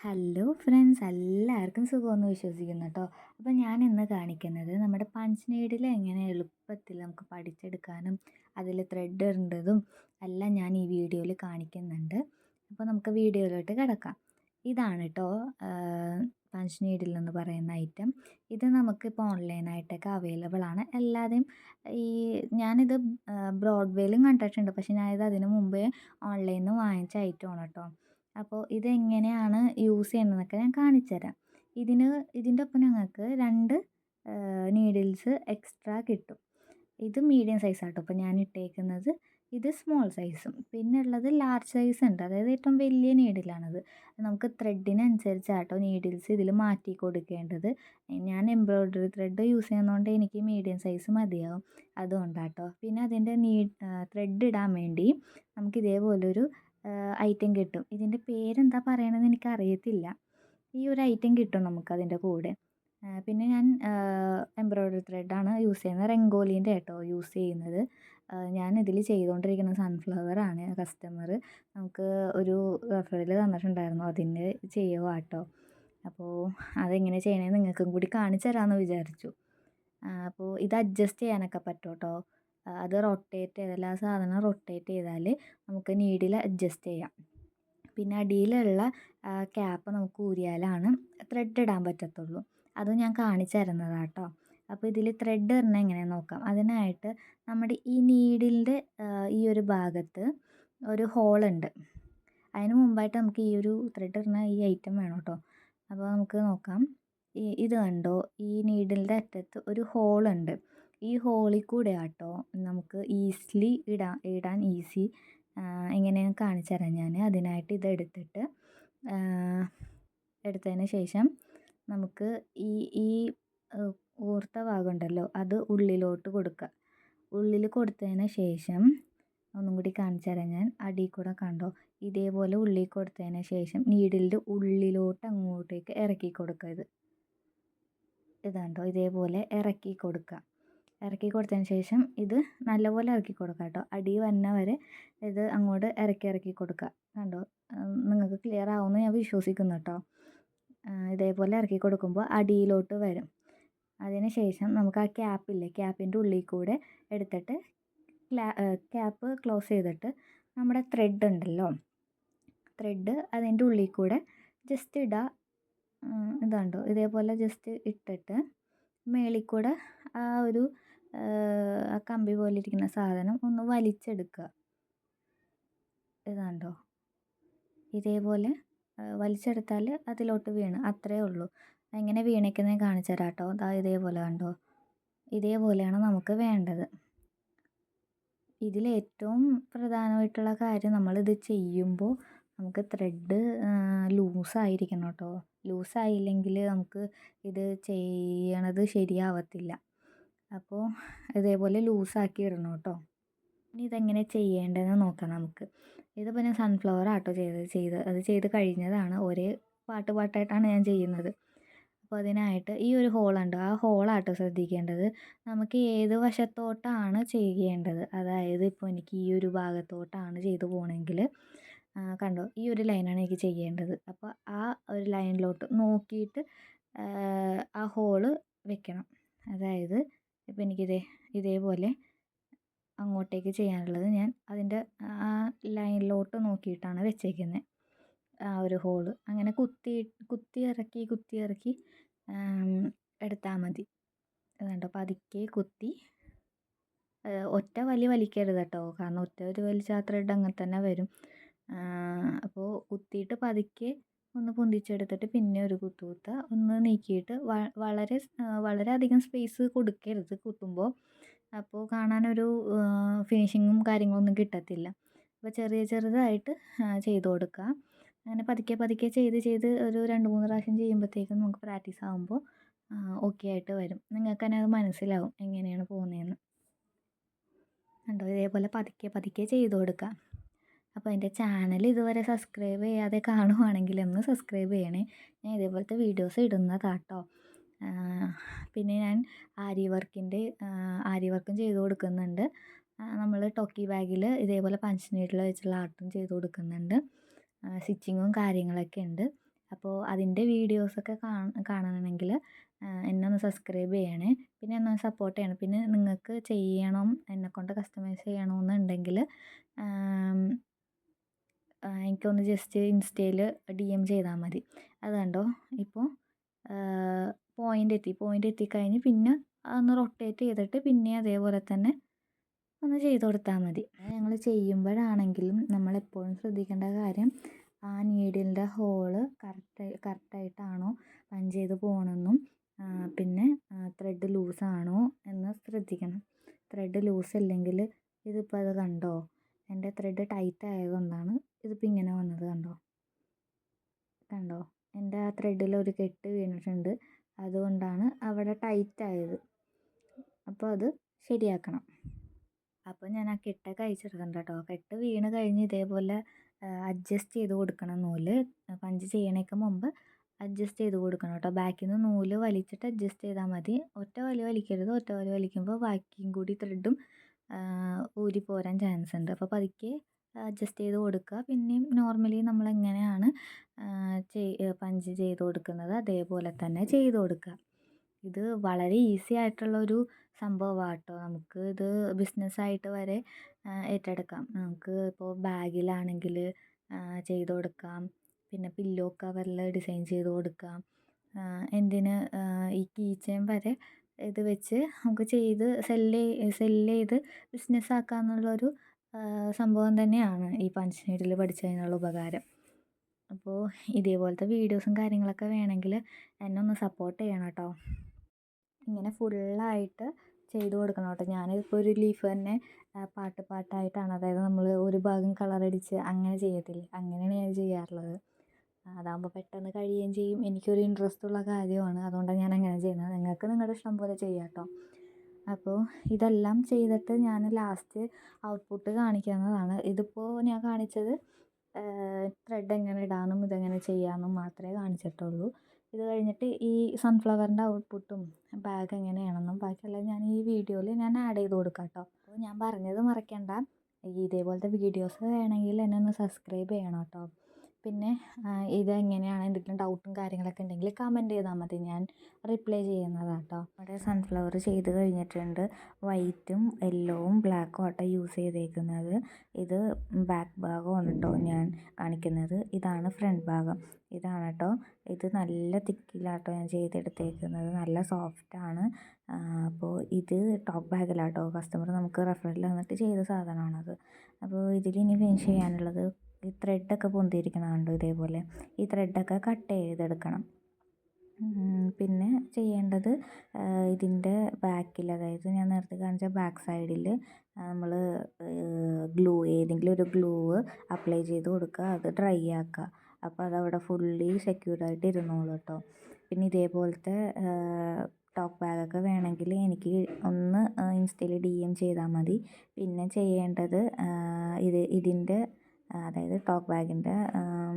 Hello friends, എല്ലാവർക്കും സുഖമെന്ന് വിശ്വസിക്കുന്നു കേട്ടോ. അപ്പോൾ ഞാൻ ഇന്ന് കാണിക്കുന്നത് നമ്മുടെ പഞ്ച് നീഡിൽ എങ്ങനെ എളുപ്പത്തിൽ നമുക്ക് പഠിച്ചെടുക്കാനും അതിൽ ത്രെഡ് ഇടേണ്ടതും എല്ലാം ഞാൻ ഈ വീഡിയോയിൽ കാണിക്കുന്നുണ്ട്. അപ്പോൾ നമുക്ക് വീഡിയോയിലോട്ട് കിടക്കാം. ഇതാണ് കേട്ടോ പഞ്ച് നീഡിൽ എന്ന് പറയുന്ന ഐറ്റം. ഇത് നമുക്കിപ്പോൾ ഓൺലൈനായിട്ടൊക്കെ അവൈലബിൾ ആണ്. എല്ലാവരെയും ഈ ഞാനിത് ബ്രോഡ്വേയിലും കണ്ടിട്ടുണ്ട്, പക്ഷേ ഞാനിത് അതിന് മുമ്പേ ഓൺലൈനിൽ നിന്ന് വാങ്ങിച്ച ഐറ്റമാണ് കേട്ടോ. അപ്പോൾ ഇതെങ്ങനെയാണ് യൂസ് ചെയ്യുന്നതെന്നൊക്കെ ഞാൻ കാണിച്ചു തരാം. ഇതിൻ്റെ ഒപ്പം ഞങ്ങൾക്ക് 2 നീഡിൽസ് എക്സ്ട്രാ കിട്ടും. ഇത് മീഡിയം സൈസാട്ടോ ഇപ്പോൾ ഞാൻ ഇട്ടേക്കുന്നത്. ഇത് സ്മോൾ സൈസും പിന്നെ ഉള്ളത് ലാർജ് സൈസ് ഉണ്ട്, അതായത് ഏറ്റവും വലിയ നീഡിലാണത്. നമുക്ക് ത്രെഡിനനുസരിച്ചാട്ടോ നീഡിൽസ് ഇതിൽ മാറ്റി കൊടുക്കേണ്ടത്. ഞാൻ എംബ്രോയ്ഡറി ത്രെഡ് യൂസ് ചെയ്യുന്നതുകൊണ്ട് എനിക്ക് മീഡിയം സൈസ് മതിയാവും, അതുകൊണ്ടാട്ടോ. പിന്നെ അതിൻ്റെ ത്രെഡ് ഇടാൻ വേണ്ടി നമുക്ക് ഇതേപോലൊരു ഐറ്റം കിട്ടും. ഇതിൻ്റെ പേരെന്താ പറയണതെന്ന് എനിക്കറിയത്തില്ല. ഈ ഒരു ഐറ്റം കിട്ടും നമുക്കതിൻ്റെ കൂടെ. പിന്നെ ഞാൻ എംബ്രോയ്ഡറി ത്രെഡാണ് യൂസ് ചെയ്യുന്നത്. രംഗോലീൻ്റെ കേട്ടോ യൂസ് ചെയ്യുന്നത്. ഞാൻ ഇതിൽ ചെയ്തുകൊണ്ടിരിക്കുന്നത് സൺഫ്ലവറാണ്. കസ്റ്റമർ നമുക്ക് ഒരു റെഫറൽ തന്നിട്ടുണ്ടായിരുന്നു, അതിൻ്റെ ചെയ്യുക കേട്ടോ. അപ്പോൾ അതെങ്ങനെ ചെയ്യണമെന്ന് നിങ്ങൾക്കും കൂടി കാണിച്ചു തരാമെന്ന് വിചാരിച്ചു. അപ്പോൾ ഇത് അഡ്ജസ്റ്റ് ചെയ്യാനൊക്കെ പറ്റും കേട്ടോ. അത് റൊട്ടേറ്റ് ചെയ്താൽ ആ സാധനം റൊട്ടേറ്റ് ചെയ്താൽ നമുക്ക് നീഡിൽ അഡ്ജസ്റ്റ് ചെയ്യാം. പിന്നെ അടിയിലുള്ള ക്യാപ്പ് നമുക്ക് ഊരിയാലാണ് ത്രെഡ് ഇടാൻ പറ്റത്തുള്ളൂ. അത് ഞാൻ കാണിച്ചു തരുന്നതാണ് കേട്ടോ. അപ്പോൾ ഇതിൽ ത്രെഡ് ഇടുന്നത് എങ്ങനെയാണെന്ന് നോക്കാം. അതിനായിട്ട് നമ്മുടെ ഈ നീഡിലിൻ്റെ ഈ ഒരു ഭാഗത്ത് ഒരു ഹോളുണ്ട്. അതിന് മുമ്പായിട്ട് നമുക്ക് ഈ ഒരു ത്രെഡ് ഇടുന്ന ഈ ഐറ്റം വേണം കേട്ടോ. അപ്പോൾ നമുക്ക് നോക്കാം. ഇത് കണ്ടോ, ഈ നീഡിലിൻ്റെ അറ്റത്ത് ഒരു ഹോളുണ്ട്. ഈ ഹോളിൽ കൂടെ ആട്ടോ നമുക്ക് ഈസിലി ഇടാൻ ഈസി. എങ്ങനെയാണ് കാണിച്ചു തരാം ഞാൻ. അതിനായിട്ട് ഇതെടുത്തിട്ട് എടുത്തതിന് ശേഷം നമുക്ക് ഈ ഈ ഊർത്ത ഭാഗമുണ്ടല്ലോ അത് ഉള്ളിലോട്ട് കൊടുക്കുക. ഉള്ളിൽ കൊടുത്തതിന് ശേഷം ഒന്നും കൂടി കാണിച്ചു തരാം ഞാൻ. അടിയിൽ കൂടെ കണ്ടോ, ഇതേപോലെ ഉള്ളിൽ കൊടുത്തതിന് ശേഷം നീഡിലിൻ്റെ ഉള്ളിലോട്ട് അങ്ങോട്ടേക്ക് ഇറക്കി കൊടുക്കുക. ഇത് കണ്ടോ, ഇതേപോലെ ഇറക്കി കൊടുക്കുക. ഇറക്കി കൊടുത്തതിന് ശേഷം ഇത് നല്ലപോലെ ഇറക്കി കൊടുക്കുക കേട്ടോ. അടി വന്ന വരെ ഇത് അങ്ങോട്ട് ഇറക്കി കൊടുക്കുക. കണ്ടോ, നിങ്ങൾക്ക് ക്ലിയർ ആവുമെന്ന് ഞാൻ വിശ്വസിക്കുന്നു കേട്ടോ. ഇതേപോലെ ഇറക്കി കൊടുക്കുമ്പോൾ അടിയിലോട്ട് വരും. അതിന് ശേഷം നമുക്ക് ആ ക്യാപ്പില്ലേ, ക്യാപ്പിൻ്റെ ഉള്ളിൽ കൂടെ എടുത്തിട്ട് ക്യാപ്പ് ക്ലോസ് ചെയ്തിട്ട് നമ്മുടെ ത്രെഡ് ഉണ്ടല്ലോ, ത്രെഡ് അതിൻ്റെ ഉള്ളിൽ കൂടെ ജസ്റ്റ് ഇടുക. ഇതുണ്ടോ, ഇതേപോലെ ജസ്റ്റ് ഇട്ടിട്ട് മേളിൽ കൂടെ ആ ഒരു ആ കമ്പി പോലെ ഇരിക്കുന്ന സാധനം ഒന്ന് വലിച്ചെടുക്കുക. ഇതുണ്ടോ, ഇതേപോലെ വലിച്ചെടുത്താൽ അതിലോട്ട് വീണ്, അത്രയേ ഉള്ളൂ. എങ്ങനെ വീണേക്കുന്നത് ഞാൻ കാണിച്ചു തരാം കേട്ടോ. അതാ ഇതേപോലെ കണ്ടോ, ഇതേപോലെയാണ് നമുക്ക് വേണ്ടത്. ഇതിലേറ്റവും പ്രധാനമായിട്ടുള്ള കാര്യം, നമ്മളിത് ചെയ്യുമ്പോൾ നമുക്ക് ത്രെഡ് ലൂസായിരിക്കണം കേട്ടോ. ലൂസായില്ലെങ്കിൽ നമുക്ക് ഇത് ചെയ്യണത് ശരിയാവത്തില്ല. അപ്പോൾ ഇതേപോലെ ലൂസാക്കി ഇടണം കേട്ടോ. ഇനി ഇതെങ്ങനെ ചെയ്യേണ്ടതെന്ന് നോക്കാം നമുക്ക്. ഇതിപ്പോൾ ഞാൻ സൺഫ്ലവർ ആട്ടോ അത് ചെയ്ത് കഴിഞ്ഞതാണ്. ഒരേ പാട്ടായിട്ടാണ് ഞാൻ ചെയ്യുന്നത്. അപ്പോൾ അതിനായിട്ട് ഈ ഒരു ഹോളുണ്ട്, ആ ഹോളാട്ടോ ശ്രദ്ധിക്കേണ്ടത്. നമുക്ക് ഏത് വശത്തോട്ടാണ് ചെയ്യേണ്ടത്, അതായത് ഇപ്പോൾ എനിക്ക് ഈ ഒരു ഭാഗത്തോട്ടാണ് ചെയ്തു പോകണമെങ്കിൽ കണ്ടോ, ഈ ഒരു ലൈനാണ് എനിക്ക് ചെയ്യേണ്ടത്. അപ്പോൾ ആ ഒരു ലൈനിലോട്ട് നോക്കിയിട്ട് ആ ഹോള് വെക്കണം. അതായത് ഇപ്പോൾ ഇതേപോലെ അങ്ങോട്ടേക്ക് ചെയ്യാനുള്ളത് ഞാൻ അതിൻ്റെ ആ ലൈനിലോട്ട് നോക്കിയിട്ടാണ് വെച്ചേക്കുന്നത് ആ ഒരു ഹോള്. അങ്ങനെ കുത്തി ഇറക്കി എടുത്താൽ മതി. അതുകൊണ്ടോ പതുക്കെ കുത്തി, ഒറ്റ വലിക്കരുത് കേട്ടോ, കാരണം ഒറ്റ ഒരു വലിച്ചാൽ ത്രെഡ് അങ്ങനെ തന്നെ വരും. അപ്പോൾ കുത്തിയിട്ട് പതുക്കെ ഒന്ന് പൊന്തിച്ചെടുത്തിട്ട് പിന്നെ ഒരു കുത്തുക, ഒന്ന് നീക്കിയിട്ട് വളരെ അധികം സ്പേസ് കൊടുക്കരുത് കുത്തുമ്പോൾ. അപ്പോൾ കാണാനൊരു ഫിനിഷിങ്ങും കാര്യങ്ങളൊന്നും കിട്ടത്തില്ല. അപ്പോൾ ചെറുതായിട്ട് ചെയ്ത് കൊടുക്കുക. അങ്ങനെ പതുക്കെ ചെയ്ത് ഒരു 2-3 പ്രാവശ്യം ചെയ്യുമ്പോഴത്തേക്കും നമുക്ക് പ്രാക്ടീസ് ആകുമ്പോൾ ഓക്കെ ആയിട്ട് വരും. നിങ്ങൾക്ക് തന്നെ അത് മനസ്സിലാവും എങ്ങനെയാണ് പോകുന്നതെന്ന്. കണ്ടോ, ഇതേപോലെ പതുക്കെ ചെയ്ത് കൊടുക്കുക. അപ്പോൾ എൻ്റെ ചാനൽ ഇതുവരെ സബ്സ്ക്രൈബ് ചെയ്യാതെ കാണുവാണെങ്കിൽ ഒന്ന് സബ്സ്ക്രൈബ് ചെയ്യണേ. ഞാൻ ഇതേപോലത്തെ വീഡിയോസ് ഇടുന്നതാട്ടോ. പിന്നെ ഞാൻ ആരി വർക്കും ചെയ്ത് കൊടുക്കുന്നുണ്ട്. നമ്മൾ ടോക്കി ബാഗിൽ ഇതേപോലെ പഞ്ച് നീഡിൽ വെച്ചുള്ള ആർട്ടും ചെയ്ത് കൊടുക്കുന്നുണ്ട്. സ്റ്റിച്ചിങ്ങും കാര്യങ്ങളൊക്കെ ഉണ്ട്. അപ്പോൾ അതിൻ്റെ വീഡിയോസൊക്കെ കാണണമെങ്കിൽ എന്നെ ഒന്ന് സബ്സ്ക്രൈബ് ചെയ്യണേ. പിന്നെ എന്നെ ഒന്ന് സപ്പോർട്ട് ചെയ്യണം. പിന്നെ നിങ്ങൾക്ക് ചെയ്യണം, എന്നെക്കൊണ്ട് കസ്റ്റമൈസ് ചെയ്യണമെന്നുണ്ടെങ്കിൽ എനിക്കൊന്ന് ജസ്റ്റ് ഇൻസ്റ്റയിൽ DM ചെയ്താൽ മതി. അത് കണ്ടോ ഇപ്പോൾ പോയിൻ്റ് എത്തിക്കഴിഞ്ഞ് പിന്നെ അതൊന്ന് റൊട്ടേറ്റ് ചെയ്തിട്ട് പിന്നെ അതേപോലെ തന്നെ ഒന്ന് ചെയ്ത് കൊടുത്താൽ മതി. ഞങ്ങൾ ചെയ്യുമ്പോഴാണെങ്കിലും നമ്മളെപ്പോഴും ശ്രദ്ധിക്കേണ്ട കാര്യം ആ നീഡിലിൻ്റെ ഹോള് കറക്റ്റായിട്ടാണോ പഞ്ച് ചെയ്ത് പോകണമെന്നും പിന്നെ ത്രെഡ് ലൂസാണോ എന്ന് ശ്രദ്ധിക്കണം. ത്രെഡ് ലൂസ് ഇല്ലെങ്കിൽ ഇതിപ്പോൾ അത് കണ്ടോ, എൻ്റെ ത്രെഡ് ടൈറ്റ് ആയതുകൊണ്ടാണ് ഇതിപ്പോൾ ഇങ്ങനെ വന്നത്. കണ്ടോ എൻ്റെ ആ ത്രെഡിൽ ഒരു കെട്ട് വീണിട്ടുണ്ട്, അതുകൊണ്ടാണ് അവിടെ ടൈറ്റ് ആയത്. അപ്പോൾ അത് ശരിയാക്കണം. അപ്പോൾ ഞാൻ ആ കെട്ടൊക്കെ അഴിച്ചെടുക്കുന്നുണ്ട് കേട്ടോ. കെട്ട് വീണ് കഴിഞ്ഞ് ഇതേപോലെ അഡ്ജസ്റ്റ് ചെയ്ത് കൊടുക്കണം. നൂല് പഞ്ച് ചെയ്യണേക്ക് മുമ്പ് അഡ്ജസ്റ്റ് ചെയ്ത് കൊടുക്കണം കേട്ടോ. ബാക്കിൽ നിന്ന് നൂല് വലിച്ചിട്ട് അഡ്ജസ്റ്റ് ചെയ്താൽ മതി. ഒറ്റ വലി വലിക്കരുത്. ഒറ്റ വലി വലിക്കുമ്പോൾ ബാക്കിയും കൂടി ത്രെഡും ഊരി പോരാൻ ചാൻസ് ഉണ്ട്. അപ്പോൾ പതുക്കെ അഡ്ജസ്റ്റ് ചെയ്ത് കൊടുക്കുക. പിന്നെയും നോർമലി നമ്മളെങ്ങനെയാണ് പഞ്ച് ചെയ്ത് കൊടുക്കുന്നത് അതേപോലെ തന്നെ ചെയ്ത് കൊടുക്കുക. ഇത് വളരെ ഈസി ആയിട്ടുള്ളൊരു സംഭവമാണ് കേട്ടോ. നമുക്ക് ഇത് ബിസിനസ്സായിട്ട് വരെ ഏറ്റെടുക്കാം. നമുക്ക് ഇപ്പോൾ ബാഗിലാണെങ്കിൽ ചെയ്ത് കൊടുക്കാം. പിന്നെ പില്ലോ കവറിൽ ഡിസൈൻ ചെയ്ത് കൊടുക്കാം. എന്തിന് ഈ കീ ചെയിൻ വരെ ഇത് വെച്ച് നമുക്ക് ചെയ്ത് സെല്ല് ചെയ്ത് ബിസിനസ്സാക്കാമെന്നുള്ളൊരു സംഭവം തന്നെയാണ് ഈ പഞ്ച് നീഡിൽ പഠിച്ചു കഴിഞ്ഞുള്ള ഉപകാരം. അപ്പോൾ ഇതേപോലത്തെ വീഡിയോസും കാര്യങ്ങളൊക്കെ വേണമെങ്കിൽ എന്നെ ഒന്ന് സപ്പോർട്ട് ചെയ്യണം കേട്ടോ. ഇങ്ങനെ ഫുള്ളായിട്ട് ചെയ്ത് കൊടുക്കണം കേട്ടോ. ഞാനിപ്പോൾ ഒരു ലീഫ് തന്നെ പാട്ടായിട്ടാണ്, അതായത് നമ്മൾ ഒരു ഭാഗം കളറടിച്ച് അങ്ങനെ ചെയ്യത്തില്ലേ, അങ്ങനെയാണ് ഞാൻ ചെയ്യാറുള്ളത്. അതാകുമ്പോൾ പെട്ടെന്ന് കഴിയുകയും ചെയ്യും. എനിക്കൊരു ഇൻട്രസ്റ്റ് ഉള്ള കാര്യമാണ്, അതുകൊണ്ടാണ് ഞാൻ അങ്ങനെ ചെയ്യുന്നത്. നിങ്ങൾക്ക് നിങ്ങളുടെ ഇഷ്ടം പോലെ ചെയ്യാം കേട്ടോ. അപ്പോൾ ഇതെല്ലാം ചെയ്തിട്ട് ഞാൻ ലാസ്റ്റ് ഔട്ട്പുട്ട് കാണിക്കുന്നതാണ്. ഇതിപ്പോൾ ഞാൻ കാണിച്ചത് ത്രെഡ് എങ്ങനെ ഇടാമെന്നും ഇതെങ്ങനെ ചെയ്യാമെന്നും മാത്രമേ കാണിച്ചിട്ടുള്ളൂ. ഇത് കഴിഞ്ഞിട്ട് ഈ സൺഫ്ലവറിൻ്റെ ഔട്ട്പുട്ടും ബാഗ് എങ്ങനെയാണെന്നും ബാക്കിയെല്ലാം ഞാൻ ഈ വീഡിയോയിൽ ഞാൻ ആഡ് ചെയ്ത് കൊടുക്കാം കേട്ടോ. അപ്പോൾ ഞാൻ പറഞ്ഞത് മറക്കണ്ട, ഇതേപോലത്തെ വീഡിയോസ് വേണമെങ്കിൽ എന്നെ ഒന്ന് സബ്സ്ക്രൈബ് ചെയ്യണം കേട്ടോ. പിന്നെ ഇതെങ്ങനെയാണ്, എന്തെങ്കിലും ഡൗട്ടും കാര്യങ്ങളൊക്കെ ഉണ്ടെങ്കിൽ കമൻറ്റ് ചെയ്താൽ മതി, ഞാൻ റിപ്ലൈ ചെയ്യുന്നതാണ് കേട്ടോ. ഇവിടെ സൺഫ്ലവർ ചെയ്ത് കഴിഞ്ഞിട്ടുണ്ട്. വൈറ്റും യെല്ലോവും ബ്ലാക്കും ആട്ടോ യൂസ് ചെയ്തേക്കുന്നത്. ഇത് ബാക്ക് ഭാഗമാണ് കേട്ടോ ഞാൻ കാണിക്കുന്നത്. ഇതാണ് ഫ്രണ്ട് ഭാഗം. ഇതാണ് കേട്ടോ. ഇത് നല്ല തിക്കിലാട്ടോ ഞാൻ ചെയ്തെടുത്തേക്കുന്നത്, നല്ല സോഫ്റ്റാണ്. അപ്പോൾ ഇത് ടോപ്പ് ബാഗിലാട്ടോ കസ്റ്റമർ നമുക്ക് റെഫറൽ തന്നിട്ട് ചെയ്ത സാധനമാണത്. അപ്പോൾ ഇതിലിനി ഫിനിഷ് ചെയ്യാനുള്ളത് ഈ ത്രെഡൊക്കെ പൊന്തിയിരിക്കണം കണ്ടോ, ഇതേപോലെ ഈ ത്രെഡൊക്കെ കട്ട് ചെയ്തെടുക്കണം. പിന്നെ ചെയ്യേണ്ടത് ഇതിൻ്റെ ബാക്കിൽ, അതായത് ഞാൻ നേരത്തെ കാണിച്ച ബാക്ക് സൈഡിൽ നമ്മൾ ഏതെങ്കിലും ഒരു ഗ്ലൂ അപ്ലൈ ചെയ്ത് കൊടുക്കുക, അത് ഡ്രൈ ആക്കുക. അപ്പോൾ അതവിടെ ഫുള്ളി സെക്യൂർഡായിട്ട് ഇരുന്നോളൂ കേട്ടോ. പിന്നെ ഇതേപോലത്തെ ടോപ്പ് ബാഗൊക്കെ വേണമെങ്കിൽ എനിക്ക് ഒന്ന് ഇൻസ്റ്റയിൽ DM ചെയ്താൽ മതി. പിന്നെ ചെയ്യേണ്ടത് ഇതിൻ്റെ അതായത് ടോപ്പ് ബാഗിൻ്റെ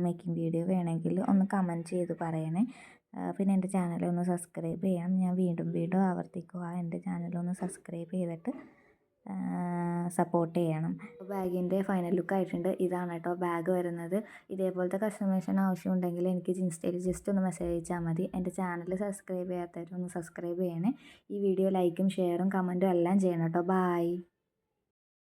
മേക്കിംഗ് വീഡിയോ വേണമെങ്കിൽ ഒന്ന് കമൻറ്റ് ചെയ്ത് പറയണേ. പിന്നെ എൻ്റെ ചാനലൊന്ന് സബ്സ്ക്രൈബ് ചെയ്യാം. ഞാൻ വീണ്ടും ആവർത്തിക്കുക, എൻ്റെ ചാനലൊന്ന് സബ്സ്ക്രൈബ് ചെയ്തിട്ട് സപ്പോർട്ട് ചെയ്യണം. ബാഗിൻ്റെ ഫൈനൽ ലുക്ക് ആയിട്ടുണ്ട്. ഇതാണ് കേട്ടോ ബാഗ് വരുന്നത്. ഇതേപോലത്തെ കസ്റ്റമൈസേഷൻ ആവശ്യമുണ്ടെങ്കിൽ എനിക്ക് ഇൻസ്റ്റയിൽ ജസ്റ്റ് ഒന്ന് മെസ്സേജ് അയച്ചാൽ മതി. എൻ്റെ ചാനൽ സബ്സ്ക്രൈബ് ചെയ്യാത്തവരൊന്ന് സബ്സ്ക്രൈബ് ചെയ്യണേ. ഈ വീഡിയോ ലൈക്കും ഷെയറും കമൻറ്റും എല്ലാം ചെയ്യണം കേട്ടോ. ബായ്.